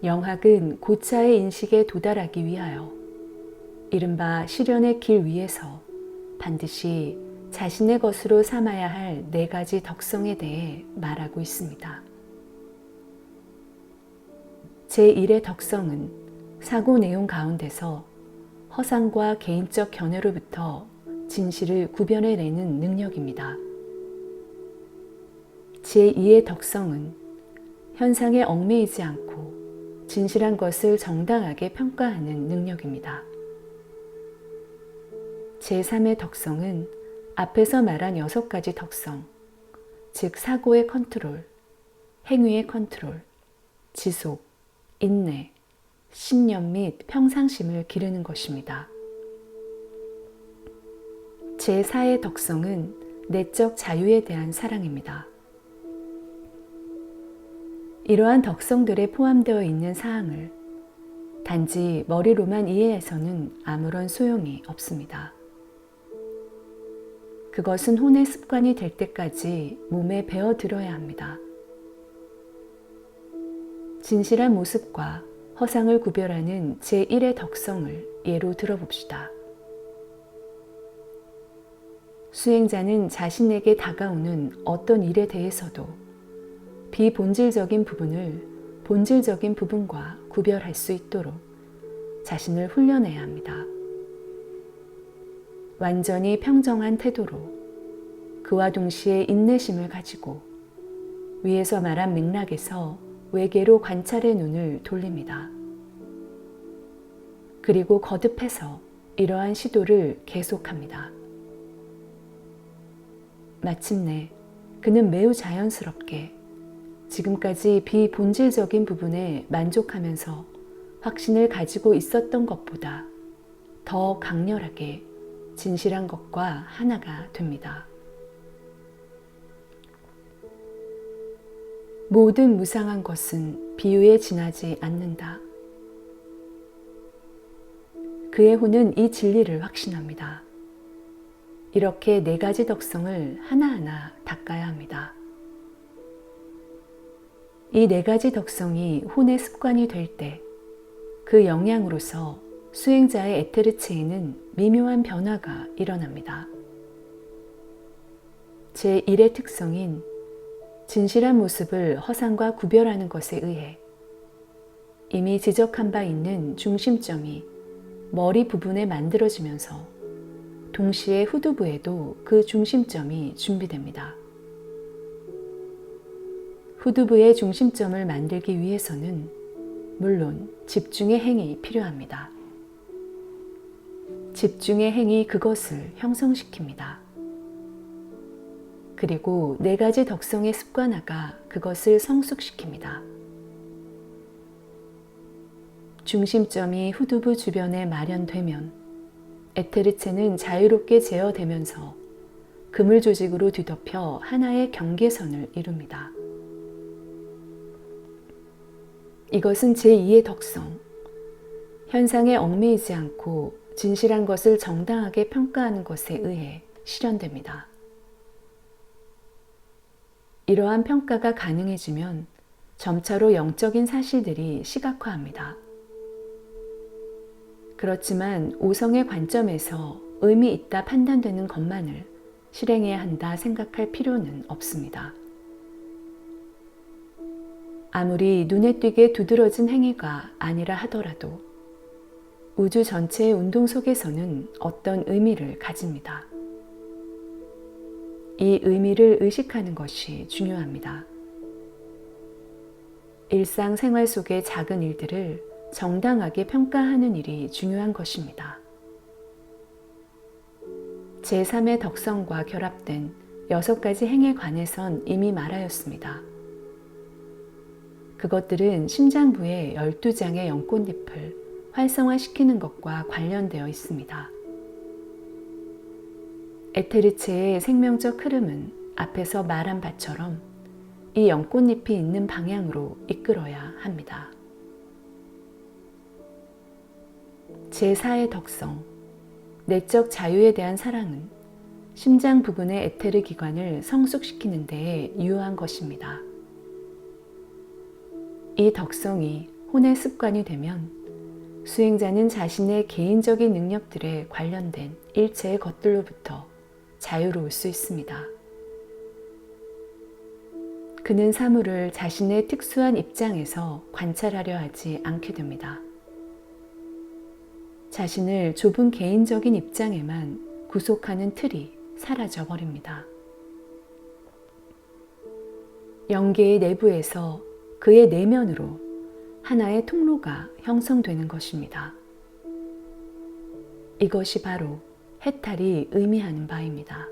영학은 고차의 인식에 도달하기 위하여 이른바 실현의 길 위에서 반드시 자신의 것으로 삼아야 할 4가지 덕성에 대해 말하고 있습니다. 제1의 덕성은 사고 내용 가운데서 허상과 개인적 견해로부터 진실을 구별해내는 능력입니다. 제2의 덕성은 현상에 얽매이지 않고 진실한 것을 정당하게 평가하는 능력입니다. 제3의 덕성은 앞에서 말한 6가지 덕성, 즉 사고의 컨트롤, 행위의 컨트롤, 지속, 인내, 신념 및 평상심을 기르는 것입니다. 제4의 덕성은 내적 자유에 대한 사랑입니다. 이러한 덕성들에 포함되어 있는 사항을 단지 머리로만 이해해서는 아무런 소용이 없습니다. 그것은 혼의 습관이 될 때까지 몸에 배어들어야 합니다. 진실한 모습과 허상을 구별하는 제1의 덕성을 예로 들어봅시다. 수행자는 자신에게 다가오는 어떤 일에 대해서도 비본질적인 부분을 본질적인 부분과 구별할 수 있도록 자신을 훈련해야 합니다. 완전히 평정한 태도로 그와 동시에 인내심을 가지고 위에서 말한 맥락에서 외계로 관찰의 눈을 돌립니다. 그리고 거듭해서 이러한 시도를 계속합니다. 마침내 그는 매우 자연스럽게 지금까지 비본질적인 부분에 만족하면서 확신을 가지고 있었던 것보다 더 강렬하게 진실한 것과 하나가 됩니다. 모든 무상한 것은 비유에 지나지 않는다. 그의 혼은 이 진리를 확신합니다. 이렇게 4가지 덕성을 하나하나 닦아야 합니다. 이 4가지 덕성이 혼의 습관이 될 때 그 영향으로서 수행자의 에테르체에는 미묘한 변화가 일어납니다. 제1의 특성인 진실한 모습을 허상과 구별하는 것에 의해 이미 지적한 바 있는 중심점이 머리 부분에 만들어지면서 동시에 후두부에도 그 중심점이 준비됩니다. 후두부의 중심점을 만들기 위해서는 물론 집중의 행이 필요합니다. 집중의 행이 그것을 형성시킵니다. 그리고 4가지 덕성의 습관화가 그것을 성숙시킵니다. 중심점이 후두부 주변에 마련되면 에테르체는 자유롭게 제어되면서 그물 조직으로 뒤덮여 하나의 경계선을 이룹니다. 이것은 제2의 덕성, 현상에 얽매이지 않고 진실한 것을 정당하게 평가하는 것에 의해 실현됩니다. 이러한 평가가 가능해지면 점차로 영적인 사실들이 시각화합니다. 그렇지만 오성의 관점에서 의미 있다 판단되는 것만을 실행해야 한다 생각할 필요는 없습니다. 아무리 눈에 띄게 두드러진 행위가 아니라 하더라도 우주 전체의 운동 속에서는 어떤 의미를 가집니다. 이 의미를 의식하는 것이 중요합니다. 일상생활 속의 작은 일들을 정당하게 평가하는 일이 중요한 것입니다. 제3의 덕성과 결합된 6가지 행에 관해선 이미 말하였습니다. 그것들은 심장부의 12장의 연꽃잎을 활성화시키는 것과 관련되어 있습니다. 에테르체의 생명적 흐름은 앞에서 말한 바처럼 이 연꽃잎이 있는 방향으로 이끌어야 합니다. 제4의 덕성, 내적 자유에 대한 사랑은 심장 부분의 에테르 기관을 성숙시키는 데에 유효한 것입니다. 이 덕성이 혼의 습관이 되면 수행자는 자신의 개인적인 능력들에 관련된 일체의 것들로부터 자유로울 수 있습니다. 그는 사물을 자신의 특수한 입장에서 관찰하려 하지 않게 됩니다. 자신을 좁은 개인적인 입장에만 구속하는 틀이 사라져 버립니다. 영계의 내부에서 그의 내면으로 하나의 통로가 형성되는 것입니다. 이것이 바로 해탈이 의미하는 바입니다.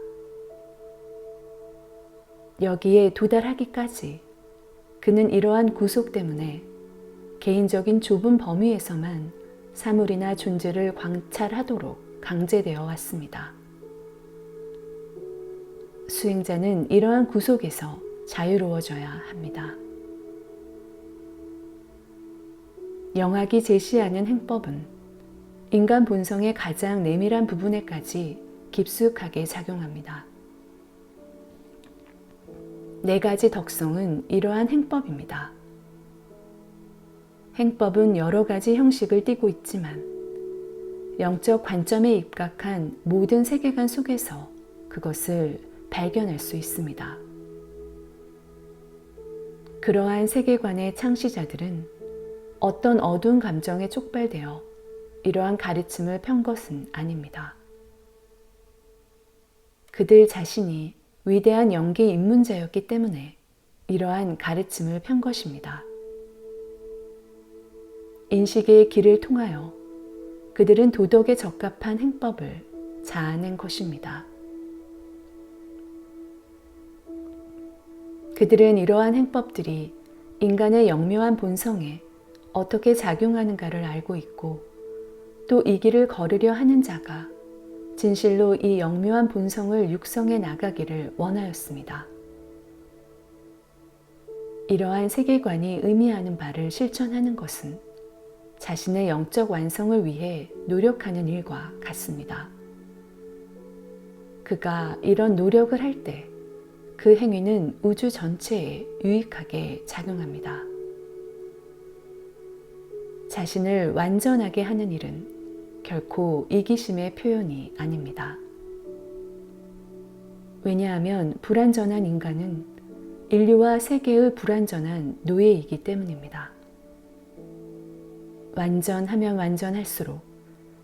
여기에 도달하기까지 그는 이러한 구속 때문에 개인적인 좁은 범위에서만 사물이나 존재를 관찰하도록 강제되어 왔습니다. 수행자는 이러한 구속에서 자유로워져야 합니다. 영학이 제시하는 행법은 인간 본성의 가장 내밀한 부분에까지 깊숙하게 작용합니다. 네 가지 덕성은 이러한 행법입니다. 행법은 여러 가지 형식을 띠고 있지만 영적 관점에 입각한 모든 세계관 속에서 그것을 발견할 수 있습니다. 그러한 세계관의 창시자들은 어떤 어두운 감정에 촉발되어 이러한 가르침을 편 것은 아닙니다. 그들 자신이 위대한 영계 입문자였기 때문에 이러한 가르침을 편 것입니다. 인식의 길을 통하여 그들은 도덕에 적합한 행법을 자아낸 것입니다. 그들은 이러한 행법들이 인간의 영묘한 본성에 어떻게 작용하는가를 알고 있고 또 이 길을 걸으려 하는 자가 진실로 이 영묘한 본성을 육성해 나가기를 원하였습니다. 이러한 세계관이 의미하는 바를 실천하는 것은 자신의 영적 완성을 위해 노력하는 일과 같습니다. 그가 이런 노력을 할 때 그 행위는 우주 전체에 유익하게 작용합니다. 자신을 완전하게 하는 일은 결코 이기심의 표현이 아닙니다. 왜냐하면 불완전한 인간은 인류와 세계의 불완전한 노예이기 때문입니다. 완전하면 완전할수록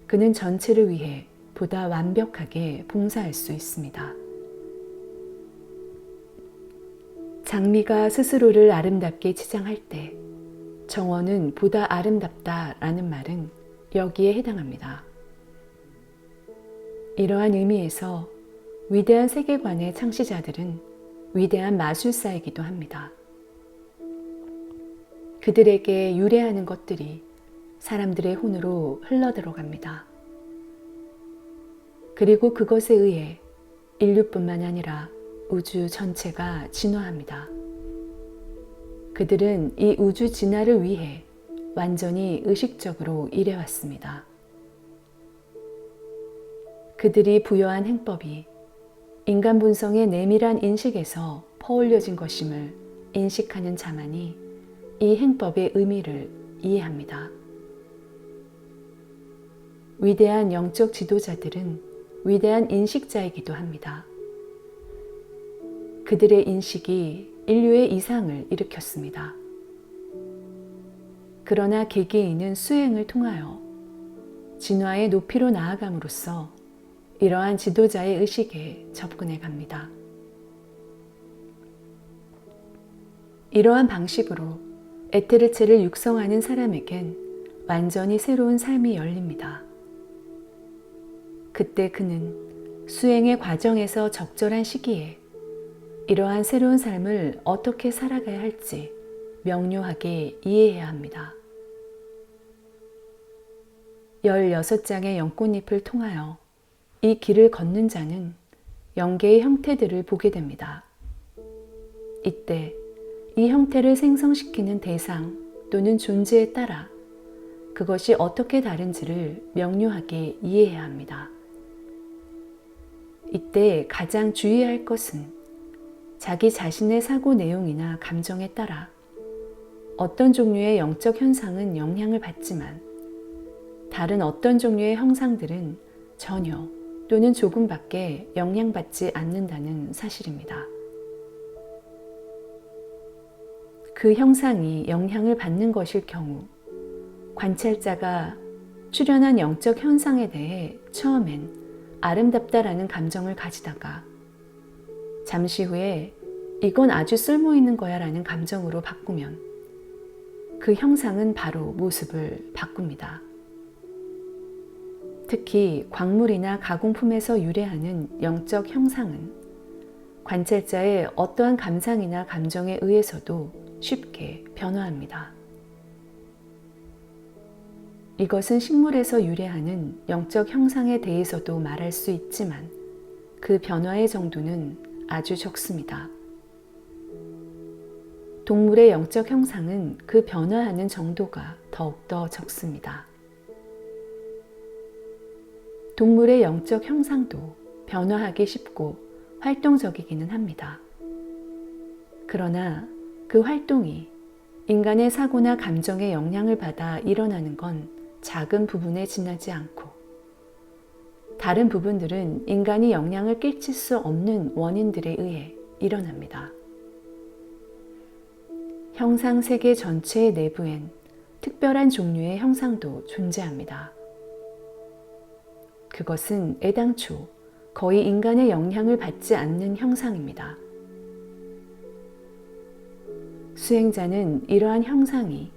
그는 전체를 위해 보다 완벽하게 봉사할 수 있습니다. 장미가 스스로를 아름답게 치장할 때 정원은 보다 아름답다라는 말은 여기에 해당합니다. 이러한 의미에서 위대한 세계관의 창시자들은 위대한 마술사이기도 합니다. 그들에게 유래하는 것들이 사람들의 혼으로 흘러들어갑니다. 그리고 그것에 의해 인류뿐만 아니라 우주 전체가 진화합니다. 그들은 이 우주 진화를 위해 완전히 의식적으로 일해왔습니다. 그들이 부여한 행법이 인간 본성의 내밀한 인식에서 퍼올려진 것임을 인식하는 자만이 이 행법의 의미를 이해합니다. 위대한 영적 지도자들은 위대한 인식자이기도 합니다. 그들의 인식이 인류의 이상을 일으켰습니다. 그러나 개개인은 수행을 통하여 진화의 높이로 나아감으로써 이러한 지도자의 의식에 접근해 갑니다. 이러한 방식으로 에테르체를 육성하는 사람에겐 완전히 새로운 삶이 열립니다. 그때 그는 수행의 과정에서 적절한 시기에 이러한 새로운 삶을 어떻게 살아가야 할지 명료하게 이해해야 합니다. 16장의 연꽃잎을 통하여 이 길을 걷는 자는 영계의 형태들을 보게 됩니다. 이때 이 형태를 생성시키는 대상 또는 존재에 따라 그것이 어떻게 다른지를 명료하게 이해해야 합니다. 이때 가장 주의해야 할 것은 자기 자신의 사고 내용이나 감정에 따라 어떤 종류의 영적 현상은 영향을 받지만 다른 어떤 종류의 형상들은 전혀 또는 조금밖에 영향받지 않는다는 사실입니다. 그 형상이 영향을 받는 것일 경우 관찰자가 출현한 영적 현상에 대해 처음엔 아름답다라는 감정을 가지다가 잠시 후에 이건 아주 쓸모있는 거야 라는 감정으로 바꾸면 그 형상은 바로 모습을 바꿉니다. 특히 광물이나 가공품에서 유래하는 영적 형상은 관찰자의 어떠한 감상이나 감정에 의해서도 쉽게 변화합니다. 이것은 식물에서 유래하는 영적 형상에 대해서도 말할 수 있지만 그 변화의 정도는 아주 적습니다. 동물의 영적 형상은 그 변화하는 정도가 더욱더 적습니다. 동물의 영적 형상도 변화하기 쉽고 활동적이기는 합니다. 그러나 그 활동이 인간의 사고나 감정에 영향을 받아 일어나는 건 작은 부분에 지나지 않고 다른 부분들은 인간이 영향을 끼칠 수 없는 원인들에 의해 일어납니다. 형상 세계 전체의 내부엔 특별한 종류의 형상도 존재합니다. 그것은 애당초 거의 인간의 영향을 받지 않는 형상입니다. 수행자는 이러한 형상이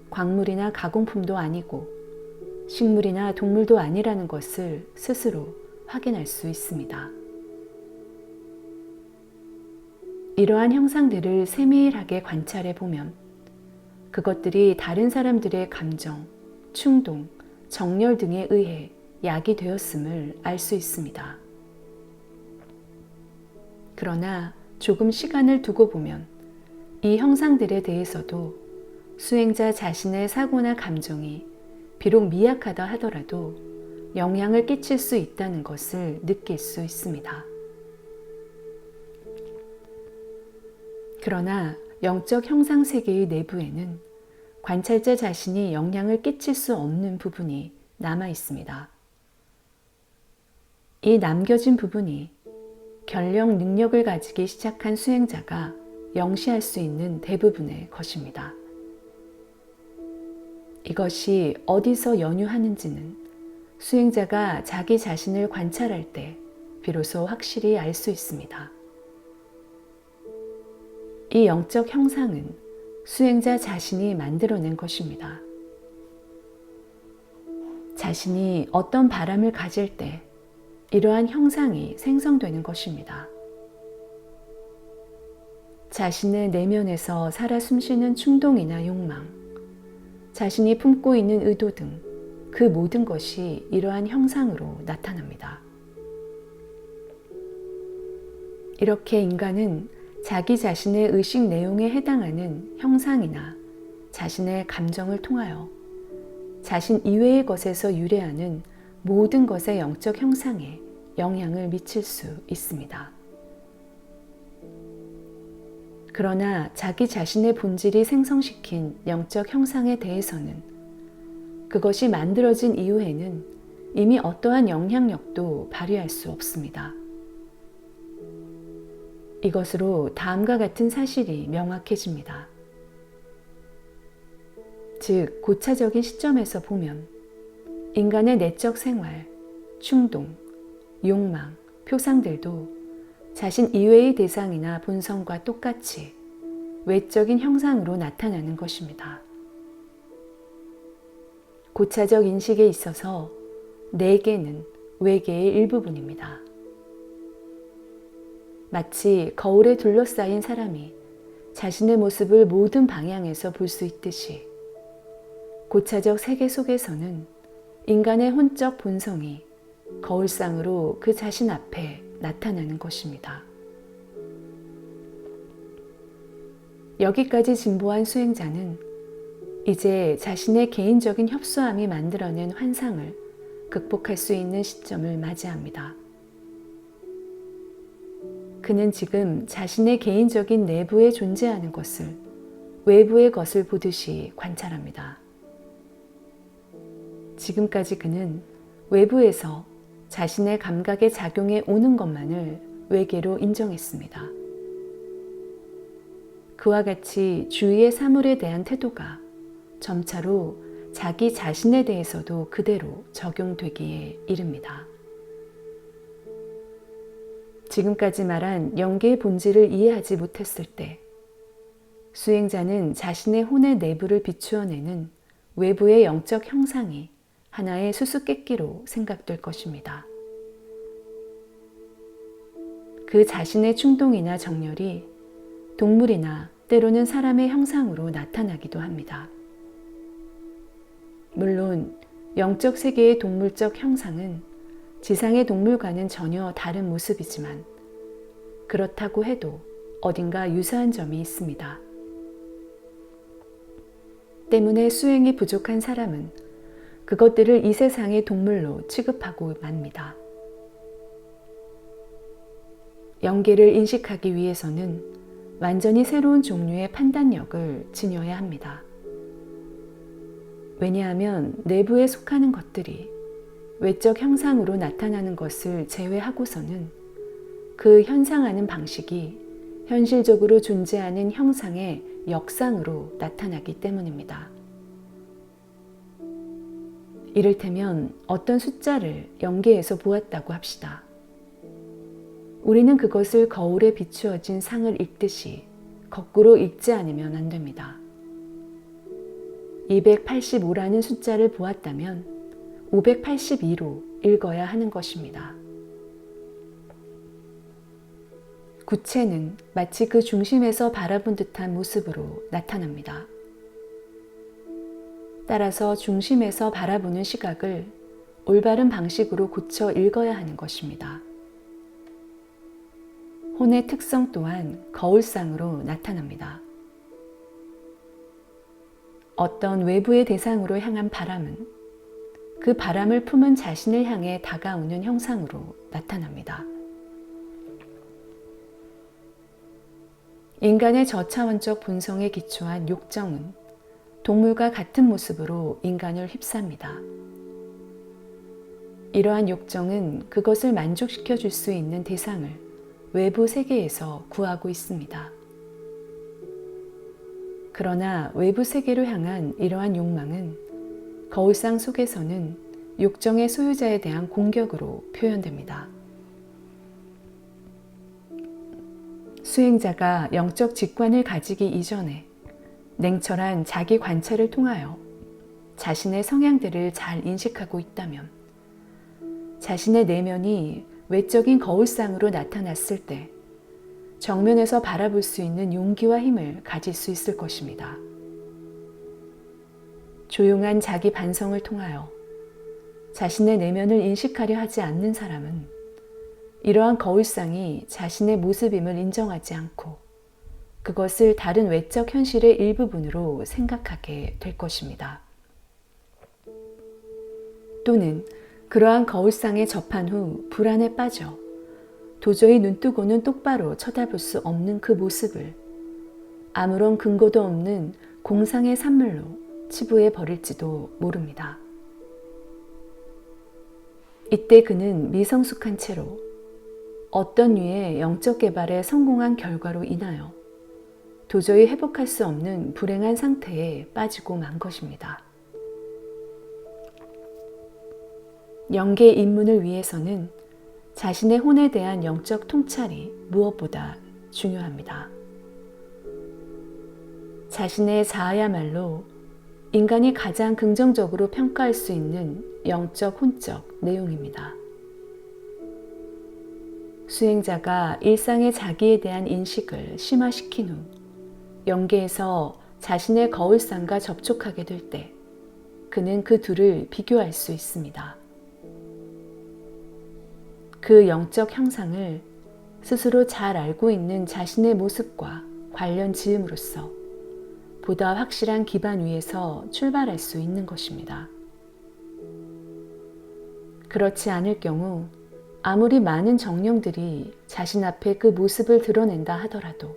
광물이나 가공품도 아니고 식물이나 동물도 아니라는 것을 스스로 확인할 수 있습니다. 이러한 형상들을 세밀하게 관찰해 보면 그것들이 다른 사람들의 감정, 충동, 정열 등에 의해 야기되었음을 알 수 있습니다. 그러나 조금 시간을 두고 보면 이 형상들에 대해서도 수행자 자신의 사고나 감정이 비록 미약하다 하더라도 영향을 끼칠 수 있다는 것을 느낄 수 있습니다. 그러나 영적 형상 세계의 내부에는 관찰자 자신이 영향을 끼칠 수 없는 부분이 남아 있습니다. 이 남겨진 부분이 결령 능력을 가지기 시작한 수행자가 영시할 수 있는 대부분의 것입니다. 이것이 어디서 연유하는지는 수행자가 자기 자신을 관찰할 때 비로소 확실히 알 수 있습니다. 이 영적 형상은 수행자 자신이 만들어낸 것입니다. 자신이 어떤 바람을 가질 때 이러한 형상이 생성되는 것입니다. 자신의 내면에서 살아 숨쉬는 충동이나 욕망, 자신이 품고 있는 의도 등 그 모든 것이 이러한 형상으로 나타납니다. 이렇게 인간은 자기 자신의 의식 내용에 해당하는 형상이나 자신의 감정을 통하여 자신 이외의 것에서 유래하는 모든 것의 영적 형상에 영향을 미칠 수 있습니다. 그러나 자기 자신의 본질이 생성시킨 영적 형상에 대해서는 그것이 만들어진 이후에는 이미 어떠한 영향력도 발휘할 수 없습니다. 이것으로 다음과 같은 사실이 명확해집니다. 즉, 고차적인 시점에서 보면 인간의 내적 생활, 충동, 욕망, 표상들도 자신 이외의 대상이나 본성과 똑같이 외적인 형상으로 나타나는 것입니다. 고차적 인식에 있어서 내계는 외계의 일부분입니다. 마치 거울에 둘러싸인 사람이 자신의 모습을 모든 방향에서 볼 수 있듯이 고차적 세계 속에서는 인간의 혼적 본성이 거울상으로 그 자신 앞에 나타나는 것입니다. 여기까지 진보한 수행자는 이제 자신의 개인적인 협소함이 만들어낸 환상을 극복할 수 있는 시점을 맞이합니다. 그는 지금 자신의 개인적인 내부에 존재하는 것을 외부의 것을 보듯이 관찰합니다. 지금까지 그는 외부에서 자신의 감각의 작용에 오는 것만을 외계로 인정했습니다. 그와 같이 주위의 사물에 대한 태도가 점차로 자기 자신에 대해서도 그대로 적용되기에 이릅니다. 지금까지 말한 영계의 본질을 이해하지 못했을 때 수행자는 자신의 혼의 내부를 비추어내는 외부의 영적 형상이 하나의 수수께끼로 생각될 것입니다. 그 자신의 충동이나 정열이 동물이나 때로는 사람의 형상으로 나타나기도 합니다. 물론 영적 세계의 동물적 형상은 지상의 동물과는 전혀 다른 모습이지만 그렇다고 해도 어딘가 유사한 점이 있습니다. 때문에 수행이 부족한 사람은 그것들을 이 세상의 동물로 취급하고 맙니다. 영계를 인식하기 위해서는 완전히 새로운 종류의 판단력을 지녀야 합니다. 왜냐하면 내부에 속하는 것들이 외적 형상으로 나타나는 것을 제외하고서는 그 현상하는 방식이 현실적으로 존재하는 형상의 역상으로 나타나기 때문입니다. 이를테면 어떤 숫자를 영계에서 보았다고 합시다. 우리는 그것을 거울에 비추어진 상을 읽듯이 거꾸로 읽지 않으면 안 됩니다. 285라는 숫자를 보았다면 582로 읽어야 하는 것입니다. 구체는 마치 그 중심에서 바라본 듯한 모습으로 나타납니다. 따라서 중심에서 바라보는 시각을 올바른 방식으로 고쳐 읽어야 하는 것입니다. 혼의 특성 또한 거울상으로 나타납니다. 어떤 외부의 대상으로 향한 바람은 그 바람을 품은 자신을 향해 다가오는 형상으로 나타납니다. 인간의 저차원적 본성에 기초한 욕정은 동물과 같은 모습으로 인간을 휩쌉니다. 이러한 욕정은 그것을 만족시켜 줄 수 있는 대상을 외부 세계에서 구하고 있습니다. 그러나 외부 세계로 향한 이러한 욕망은 거울상 속에서는 욕정의 소유자에 대한 공격으로 표현됩니다. 수행자가 영적 직관을 가지기 이전에 냉철한 자기 관찰을 통하여 자신의 성향들을 잘 인식하고 있다면 자신의 내면이 외적인 거울상으로 나타났을 때 정면에서 바라볼 수 있는 용기와 힘을 가질 수 있을 것입니다. 조용한 자기 반성을 통하여 자신의 내면을 인식하려 하지 않는 사람은 이러한 거울상이 자신의 모습임을 인정하지 않고 그것을 다른 외적 현실의 일부분으로 생각하게 될 것입니다. 또는 그러한 거울상에 접한 후 불안에 빠져 도저히 눈뜨고는 똑바로 쳐다볼 수 없는 그 모습을 아무런 근거도 없는 공상의 산물로 치부해 버릴지도 모릅니다. 이때 그는 미성숙한 채로 어떤 류의 영적 개발에 성공한 결과로 인하여 도저히 회복할 수 없는 불행한 상태에 빠지고 만 것입니다. 영계 입문을 위해서는 자신의 혼에 대한 영적 통찰이 무엇보다 중요합니다. 자신의 자아야말로 인간이 가장 긍정적으로 평가할 수 있는 영적 혼적 내용입니다. 수행자가 일상의 자기에 대한 인식을 심화시킨 후 영계에서 자신의 거울상과 접촉하게 될 때 그는 그 둘을 비교할 수 있습니다. 그 영적 형상을 스스로 잘 알고 있는 자신의 모습과 관련 지음으로써 보다 확실한 기반 위에서 출발할 수 있는 것입니다. 그렇지 않을 경우 아무리 많은 정령들이 자신 앞에 그 모습을 드러낸다 하더라도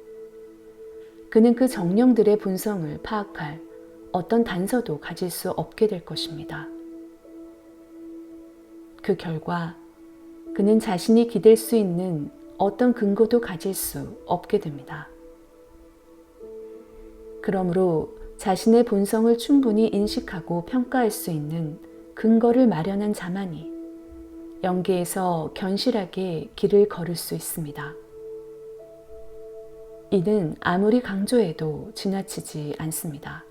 그는 그 정령들의 본성을 파악할 어떤 단서도 가질 수 없게 될 것입니다. 그 결과 그는 자신이 기댈 수 있는 어떤 근거도 가질 수 없게 됩니다. 그러므로 자신의 본성을 충분히 인식하고 평가할 수 있는 근거를 마련한 자만이 영계에서 견실하게 길을 걸을 수 있습니다. 이는 아무리 강조해도 지나치지 않습니다.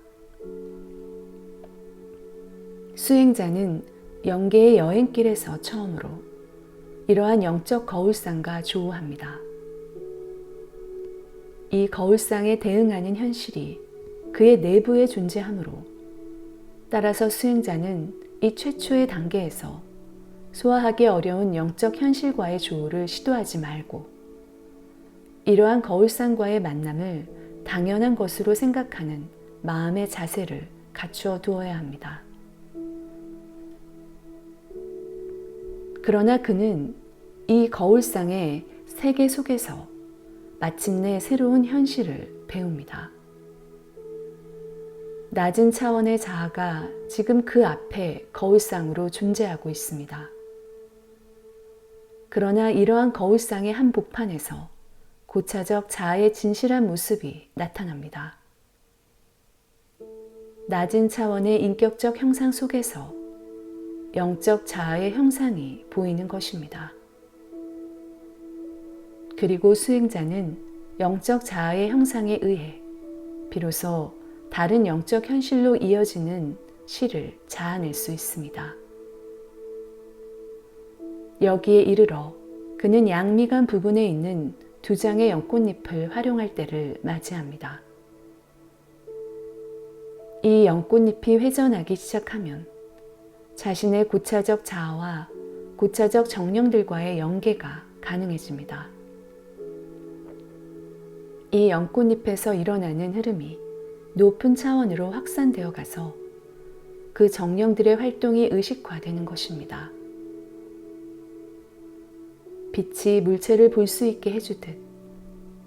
수행자는 영계의 여행길에서 처음으로 이러한 영적 거울상과 조우합니다. 이 거울상에 대응하는 현실이 그의 내부에 존재하므로 따라서 수행자는 이 최초의 단계에서 소화하기 어려운 영적 현실과의 조우를 시도하지 말고 이러한 거울상과의 만남을 당연한 것으로 생각하는 마음의 자세를 갖추어 두어야 합니다. 그러나 그는 이 거울상의 세계 속에서 마침내 새로운 현실을 배웁니다. 낮은 차원의 자아가 지금 그 앞에 거울상으로 존재하고 있습니다. 그러나 이러한 거울상의 한복판에서 고차적 자아의 진실한 모습이 나타납니다. 낮은 차원의 인격적 형상 속에서 영적 자아의 형상이 보이는 것입니다. 그리고 수행자는 영적 자아의 형상에 의해 비로소 다른 영적 현실로 이어지는 실을 자아낼 수 있습니다. 여기에 이르러 그는 양미간 부분에 있는 두 장의 연꽃잎을 활용할 때를 맞이합니다. 이 연꽃잎이 회전하기 시작하면 자신의 고차적 자아와 고차적 정령들과의 연계가 가능해집니다. 이 연꽃잎에서 일어나는 흐름이 높은 차원으로 확산되어 가서 그 정령들의 활동이 의식화되는 것입니다. 빛이 물체를 볼 수 있게 해주듯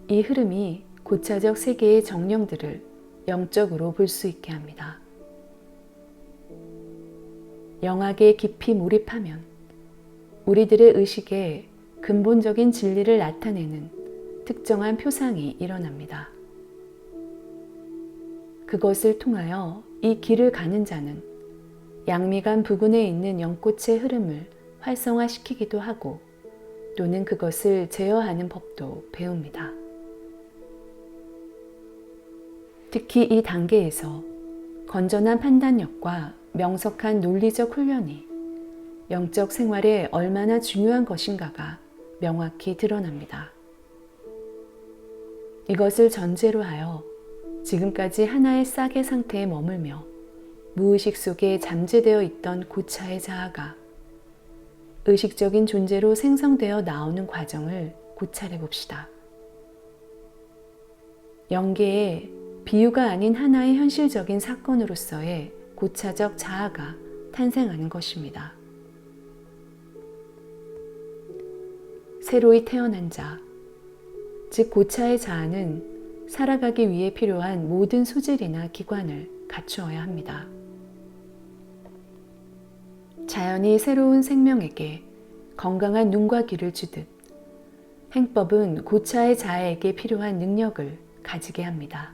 이 흐름이 고차적 세계의 정령들을 영적으로 볼 수 있게 합니다. 영악에 깊이 몰입하면 우리들의 의식에 근본적인 진리를 나타내는 특정한 표상이 일어납니다. 그것을 통하여 이 길을 가는 자는 양미간 부근에 있는 연꽃의 흐름을 활성화시키기도 하고 또는 그것을 제어하는 법도 배웁니다. 특히 이 단계에서 건전한 판단력과 명석한 논리적 훈련이 영적 생활에 얼마나 중요한 것인가가 명확히 드러납니다. 이것을 전제로 하여 지금까지 하나의 싹의 상태에 머물며 무의식 속에 잠재되어 있던 고차의 자아가 의식적인 존재로 생성되어 나오는 과정을 고찰해 봅시다. 영계에 비유가 아닌 하나의 현실적인 사건으로서의 고차적 자아가 탄생하는 것입니다. 새로이 태어난 자, 즉 고차의 자아는 살아가기 위해 필요한 모든 소질이나 기관을 갖추어야 합니다. 자연이 새로운 생명에게 건강한 눈과 귀를 주듯 행법은 고차의 자아에게 필요한 능력을 가지게 합니다.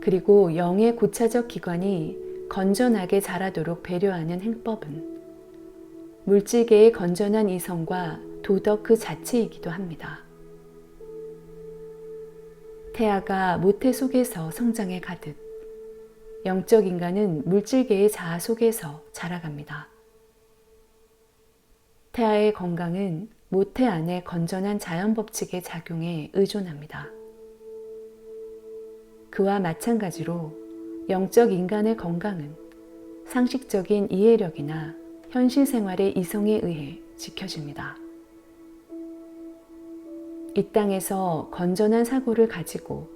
그리고 영의 고차적 기관이 건전하게 자라도록 배려하는 행법은 물질계의 건전한 이성과 도덕 그 자체이기도 합니다. 태아가 모태 속에서 성장해 가듯 영적 인간은 물질계의 자아 속에서 자라갑니다. 태아의 건강은 모태 안의 건전한 자연 법칙의 작용에 의존합니다. 그와 마찬가지로 영적 인간의 건강은 상식적인 이해력이나 현실 생활의 이성에 의해 지켜집니다. 이 땅에서 건전한 사고를 가지고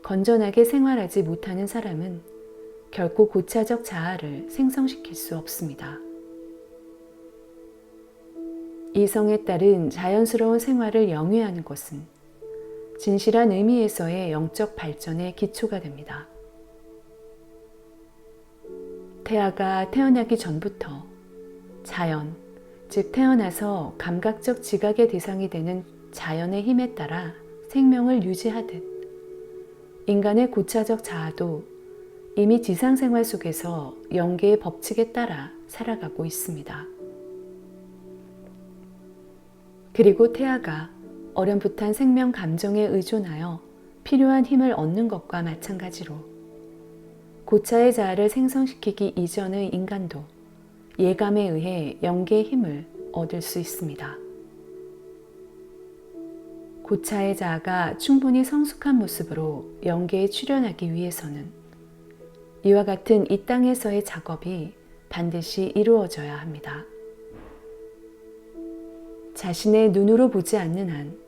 건전하게 생활하지 못하는 사람은 결코 고차적 자아를 생성시킬 수 없습니다. 이성에 따른 자연스러운 생활을 영위하는 것은 진실한 의미에서의 영적 발전의 기초가 됩니다. 태아가 태어나기 전부터 자연, 즉 태어나서 감각적 지각의 대상이 되는 자연의 힘에 따라 생명을 유지하듯 인간의 고차적 자아도 이미 지상생활 속에서 영계의 법칙에 따라 살아가고 있습니다. 그리고 태아가 어렴풋한 생명 감정에 의존하여 필요한 힘을 얻는 것과 마찬가지로 고차의 자아를 생성시키기 이전의 인간도 예감에 의해 영계의 힘을 얻을 수 있습니다. 고차의 자아가 충분히 성숙한 모습으로 영계에 출현하기 위해서는 이와 같은 이 땅에서의 작업이 반드시 이루어져야 합니다. 자신의 눈으로 보지 않는 한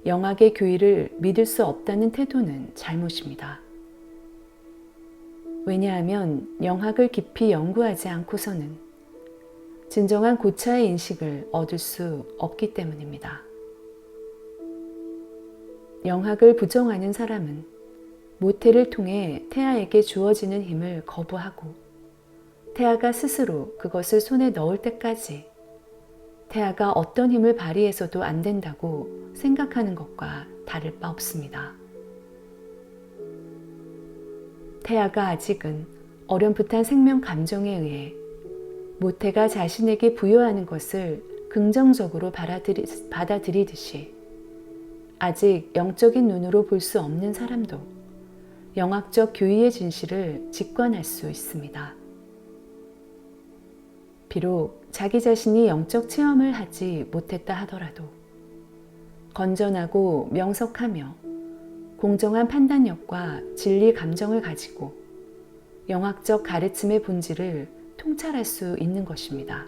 영학의 교의를 믿을 수 없다는 태도는 잘못입니다. 왜냐하면 영학을 깊이 연구하지 않고서는 진정한 고차의 인식을 얻을 수 없기 때문입니다. 영학을 부정하는 사람은 모태를 통해 태아에게 주어지는 힘을 거부하고 태아가 스스로 그것을 손에 넣을 때까지 태아가 어떤 힘을 발휘해서도 안 된다고 생각하는 것과 다를 바 없습니다. 태아가 아직은 어렴풋한 생명 감정에 의해 모태가 자신에게 부여하는 것을 긍정적으로 받아들이듯이 아직 영적인 눈으로 볼 수 없는 사람도 영학적 교의의 진실을 직관할 수 있습니다. 비록 자기 자신이 영적 체험을 하지 못했다 하더라도 건전하고 명석하며 공정한 판단력과 진리 감정을 가지고 영학적 가르침의 본질을 통찰할 수 있는 것입니다.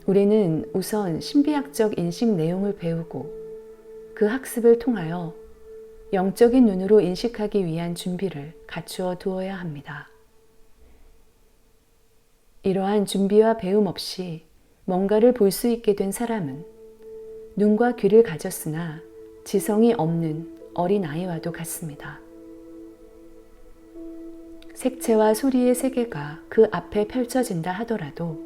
우리는 우선 신비학적 인식 내용을 배우고 그 학습을 통하여 영적인 눈으로 인식하기 위한 준비를 갖추어 두어야 합니다. 이러한 준비와 배움 없이 뭔가를 볼 수 있게 된 사람은 눈과 귀를 가졌으나 지성이 없는 어린 아이와도 같습니다. 색채와 소리의 세계가 그 앞에 펼쳐진다 하더라도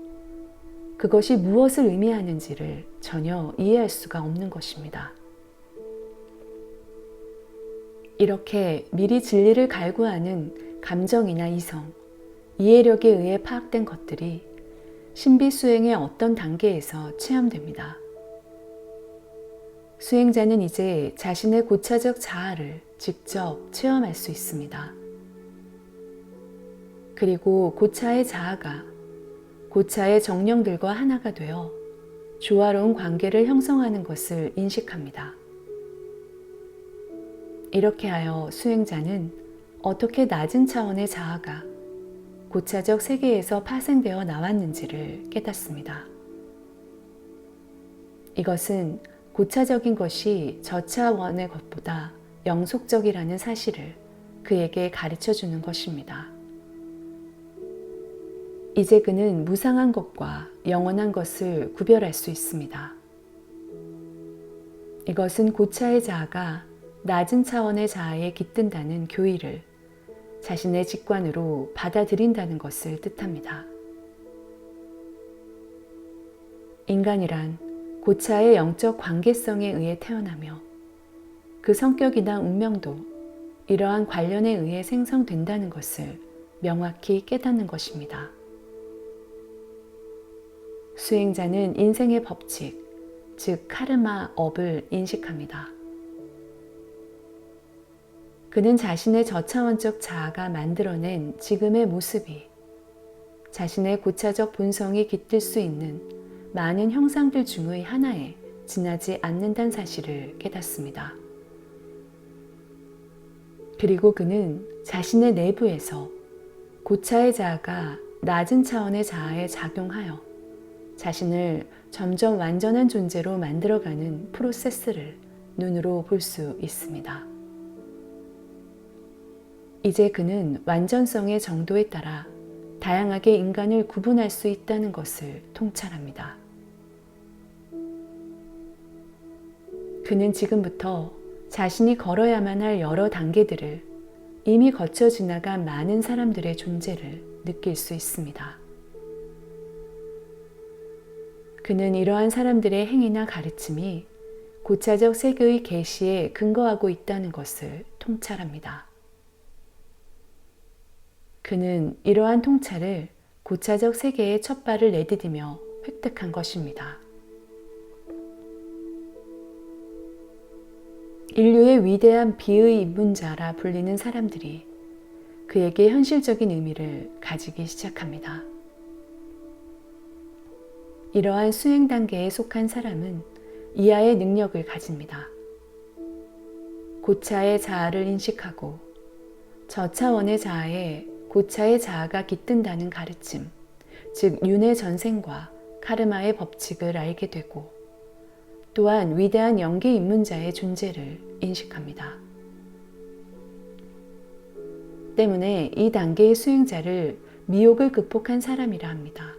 그것이 무엇을 의미하는지를 전혀 이해할 수가 없는 것입니다. 이렇게 미리 진리를 갈구하는 감정이나 이성, 이해력에 의해 파악된 것들이 신비 수행의 어떤 단계에서 체험됩니다. 수행자는 이제 자신의 고차적 자아를 직접 체험할 수 있습니다. 그리고 고차의 자아가 고차의 정령들과 하나가 되어 조화로운 관계를 형성하는 것을 인식합니다. 이렇게 하여 수행자는 어떻게 낮은 차원의 자아가 고차적 세계에서 파생되어 나왔는지를 깨닫습니다. 이것은 고차적인 것이 저차원의 것보다 영속적이라는 사실을 그에게 가르쳐 주는 것입니다. 이제 그는 무상한 것과 영원한 것을 구별할 수 있습니다. 이것은 고차의 자아가 낮은 차원의 자아에 깃든다는 교의를 자신의 직관으로 받아들인다는 것을 뜻합니다. 인간이란 고차의 영적 관계성에 의해 태어나며 그 성격이나 운명도 이러한 관련에 의해 생성된다는 것을 명확히 깨닫는 것입니다. 수행자는 인생의 법칙, 즉 카르마 업을 인식합니다. 그는 자신의 저차원적 자아가 만들어낸 지금의 모습이 자신의 고차적 본성이 깃들 수 있는 많은 형상들 중의 하나에 지나지 않는다는 사실을 깨닫습니다. 그리고 그는 자신의 내부에서 고차의 자아가 낮은 차원의 자아에 작용하여 자신을 점점 완전한 존재로 만들어가는 프로세스를 눈으로 볼 수 있습니다. 이제 그는 완전성의 정도에 따라 다양하게 인간을 구분할 수 있다는 것을 통찰합니다. 그는 지금부터 자신이 걸어야만 할 여러 단계들을 이미 거쳐 지나간 많은 사람들의 존재를 느낄 수 있습니다. 그는 이러한 사람들의 행위나 가르침이 고차적 세계의 계시에 근거하고 있다는 것을 통찰합니다. 그는 이러한 통찰을 고차적 세계의 첫 발을 내디디며 획득한 것입니다. 인류의 위대한 비의 입문자라 불리는 사람들이 그에게 현실적인 의미를 가지기 시작합니다. 이러한 수행 단계에 속한 사람은 이하의 능력을 가집니다. 고차의 자아를 인식하고 저차원의 자아에 고차의 자아가 깃든다는 가르침, 즉 윤회 전생과 카르마의 법칙을 알게 되고 또한 위대한 영계 입문자의 존재를 인식합니다. 때문에 이 단계의 수행자를 미혹을 극복한 사람이라 합니다.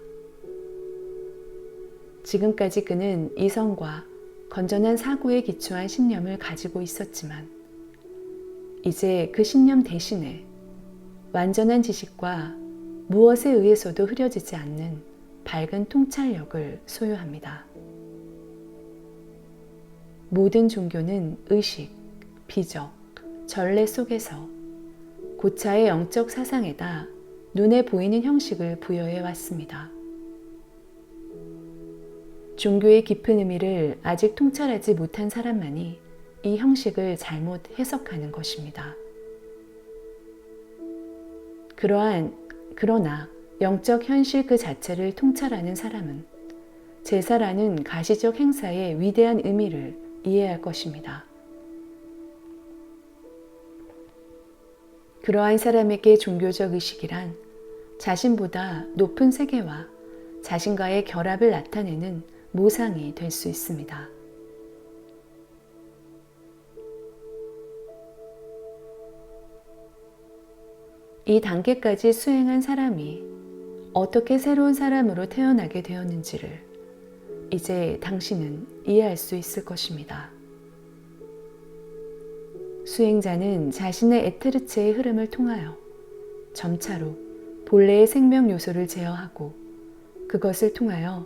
지금까지 그는 이성과 건전한 사고에 기초한 신념을 가지고 있었지만 이제 그 신념 대신에 완전한 지식과 무엇에 의해서도 흐려지지 않는 밝은 통찰력을 소유합니다. 모든 종교는 의식, 비적, 전례 속에서 고차의 영적 사상에다 눈에 보이는 형식을 부여해 왔습니다. 종교의 깊은 의미를 아직 통찰하지 못한 사람만이 이 형식을 잘못 해석하는 것입니다. 그러나 영적 현실 그 자체를 통찰하는 사람은 제사라는 가시적 행사의 위대한 의미를 이해할 것입니다. 그러한 사람에게 종교적 의식이란 자신보다 높은 세계와 자신과의 결합을 나타내는 모상이 될 수 있습니다. 이 단계까지 수행한 사람이 어떻게 새로운 사람으로 태어나게 되었는지를 이제 당신은 이해할 수 있을 것입니다. 수행자는 자신의 에테르체의 흐름을 통하여 점차로 본래의 생명 요소를 제어하고 그것을 통하여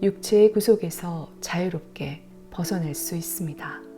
육체의 구속에서 자유롭게 벗어날 수 있습니다.